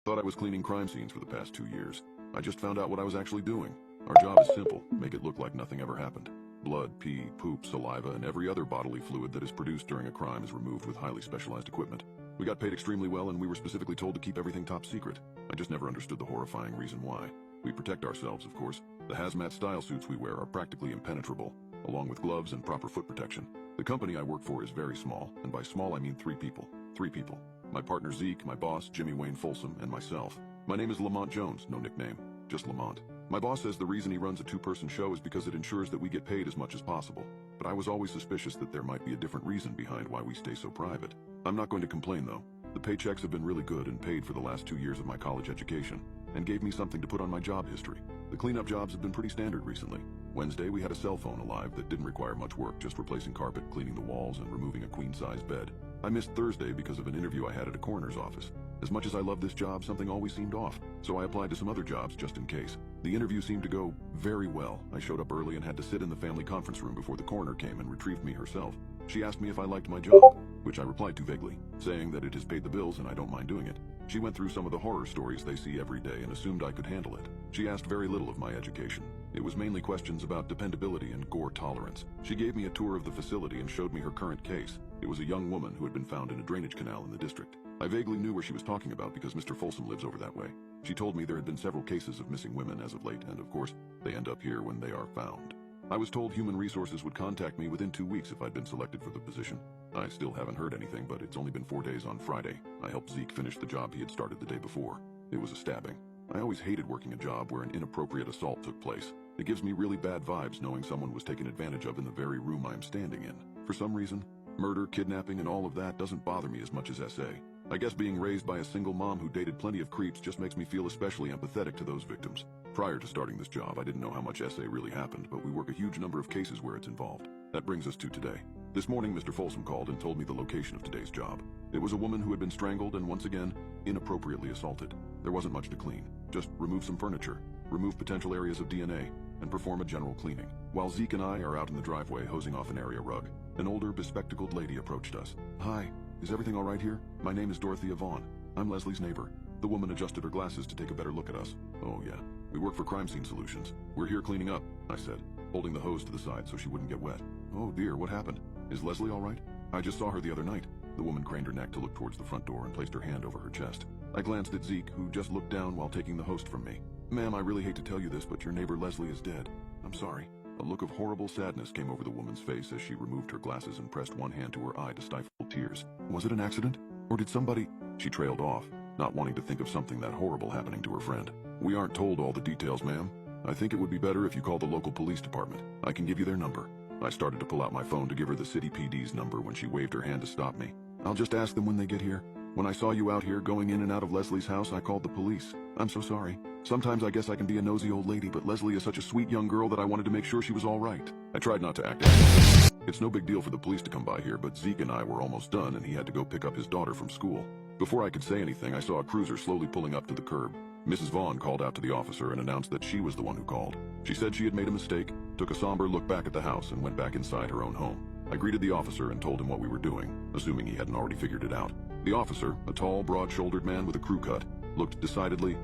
Thought I was cleaning crime scenes for the past 2 years. I just found out what I was actually doing. Our job is simple, make it look like nothing ever happened. Blood, pee, poop, saliva, and every other bodily fluid that is produced during a crime is removed with highly specialized equipment. We got paid extremely well and we were specifically told to keep everything top secret. I just never understood the horrifying reason why. We protect ourselves, of course. The hazmat style suits we wear are practically impenetrable, along with gloves and proper foot protection. The company I work for is very small, and by small I mean 3 people. 3 people. My partner Zeke, my boss, Jimmy Wayne Folsom, and myself. My name is Lamont Jones, no nickname, just Lamont. My boss says the reason he runs a 2-person show is because it ensures that we get paid as much as possible. But I was always suspicious that there might be a different reason behind why we stay so private. I'm not going to complain though. The paychecks have been really good and paid for the last 2 years of my college education, and gave me something to put on my job history. The cleanup jobs have been pretty standard recently. Wednesday we had a cell phone alive that didn't require much work, just replacing carpet, cleaning the walls, and removing a queen-size bed. I missed Thursday because of an interview I had at a coroner's office. As much as I love this job, something always seemed off, so I applied to some other jobs just in case. The interview seemed to go very well. I showed up early and had to sit in the family conference room before the coroner came and retrieved me herself. She asked me if I liked my job, which I replied to vaguely, saying that it has paid the bills and I don't mind doing it. She went through some of the horror stories they see every day and assumed I could handle it. She asked very little of my education. It was mainly questions about dependability and gore tolerance. She gave me a tour of the facility and showed me her current case. It was a young woman who had been found in a drainage canal in the district. I vaguely knew where she was talking about because Mr. Folsom lives over that way. She told me there had been several cases of missing women as of late, and of course, they end up here when they are found. I was told Human Resources would contact me within 2 weeks if I'd been selected for the position. I still haven't heard anything, but it's only been 4 days on Friday. I helped Zeke finish the job he had started the day before. It was a stabbing. I always hated working a job where an inappropriate assault took place. It gives me really bad vibes knowing someone was taken advantage of in the very room I'm standing in. For some reason, murder, kidnapping, and all of that doesn't bother me as much as SA. I guess being raised by a single mom who dated plenty of creeps just makes me feel especially empathetic to those victims. Prior to starting this job, I didn't know how much SA really happened, but we work a huge number of cases where it's involved. That brings us to today. This morning, Mr. Folsom called and told me the location of today's job. It was a woman who had been strangled and once again, inappropriately assaulted. There wasn't much to clean. Just remove some furniture, remove potential areas of DNA, and perform a general cleaning. While Zeke and I are out in the driveway hosing off an area rug, an older, bespectacled lady approached us. "Hi, is everything all right here? My name is Dorothea Vaughn. I'm Leslie's neighbor." The woman adjusted her glasses to take a better look at us. "Oh yeah, we work for Crime Scene Solutions. We're here cleaning up," I said, holding the hose to the side so she wouldn't get wet. "Oh dear, what happened? Is Leslie all right? I just saw her the other night." The woman craned her neck to look towards the front door and placed her hand over her chest. I glanced at Zeke, who just looked down while taking the host from me. "Ma'am, I really hate to tell you this, but your neighbor Leslie is dead. I'm sorry." A look of horrible sadness came over the woman's face as she removed her glasses and pressed one hand to her eye to stifle tears. "Was it an accident? Or did somebody—" She trailed off, not wanting to think of something that horrible happening to her friend. "We aren't told all the details, ma'am. I think it would be better if you call the local police department. I can give you their number." I started to pull out my phone to give her the city PD's number when she waved her hand to stop me. "I'll just ask them when they get here. When I saw you out here going in and out of Leslie's house, I called the police. I'm so sorry. Sometimes I guess I can be a nosy old lady, but Leslie is such a sweet young girl that I wanted to make sure she was all right." I tried not to act angry. It's no big deal for the police to come by here, but Zeke and I were almost done and he had to go pick up his daughter from school. Before I could say anything, I saw a cruiser slowly pulling up to the curb. Mrs. Vaughn called out to the officer and announced that she was the one who called. She said she had made a mistake, took a somber look back at the house, and went back inside her own home. I greeted the officer and told him what we were doing, assuming he hadn't already figured it out. The officer, a tall, broad-shouldered man with a crew cut, looked decidedly,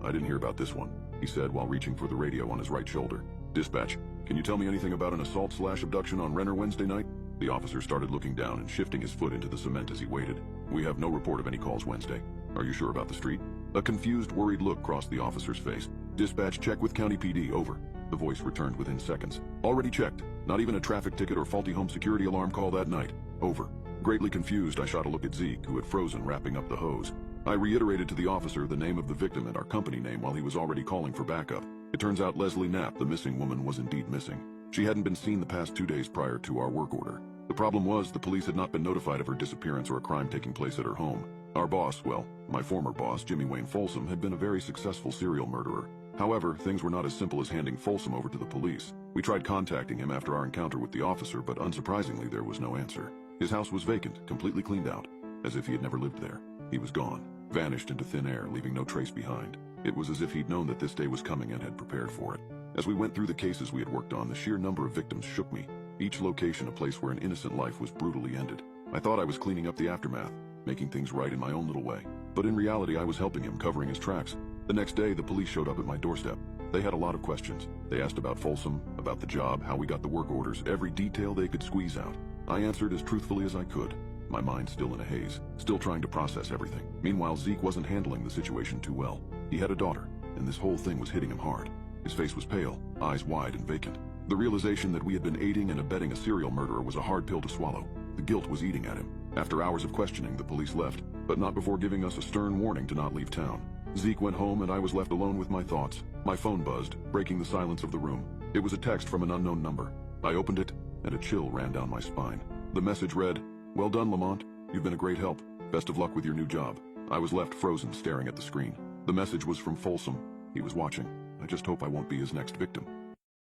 I didn't hear about this one," he said while reaching for the radio on his right shoulder. "Dispatch, can you tell me anything about an assault/abduction on Renner Wednesday night?" The officer started looking down and shifting his foot into the cement as he waited. "We have no report of any calls Wednesday. Are you sure about the street?" A confused, worried look crossed the officer's face. "Dispatch, check with County PD, over." The voice returned within seconds. "Already checked. Not even a traffic ticket or faulty home security alarm call that night. Over." Greatly confused, I shot a look at Zeke, who had frozen, wrapping up the hose. I reiterated to the officer the name of the victim and our company name while he was already calling for backup. It turns out Leslie Knapp, the missing woman, was indeed missing. She hadn't been seen the past 2 days prior to our work order. The problem was the police had not been notified of her disappearance or a crime taking place at her home. Our boss, well, my former boss, Jimmy Wayne Folsom, had been a very successful serial murderer. However, things were not as simple as handing Folsom over to the police. We tried contacting him after our encounter with the officer, but unsurprisingly there was no answer. His house was vacant, completely cleaned out, as if he had never lived there. He was gone, vanished into thin air, leaving no trace behind. It was as if he'd known that this day was coming and had prepared for it. As we went through the cases we had worked on, the sheer number of victims shook me. Each location a place where an innocent life was brutally ended. I thought I was cleaning up the aftermath, making things right in my own little way. But in reality, I was helping him, covering his tracks. The next day, the police showed up at my doorstep. They had a lot of questions. They asked about Folsom, about the job, how we got the work orders, every detail they could squeeze out. I answered as truthfully as I could, my mind still in a haze, still trying to process everything. Meanwhile, Zeke wasn't handling the situation too well. He had a daughter, and this whole thing was hitting him hard. His face was pale, eyes wide and vacant. The realization that we had been aiding and abetting a serial murderer was a hard pill to swallow. The guilt was eating at him. After hours of questioning, the police left, but not before giving us a stern warning to not leave town. Zeke went home and I was left alone with my thoughts. My phone buzzed, breaking the silence of the room. It was a text from an unknown number. I opened it, and a chill ran down my spine. The message read, "Well done, Lamont. You've been a great help. Best of luck with your new job." I was left frozen, staring at the screen. The message was from Folsom. He was watching. I just hope I won't be his next victim.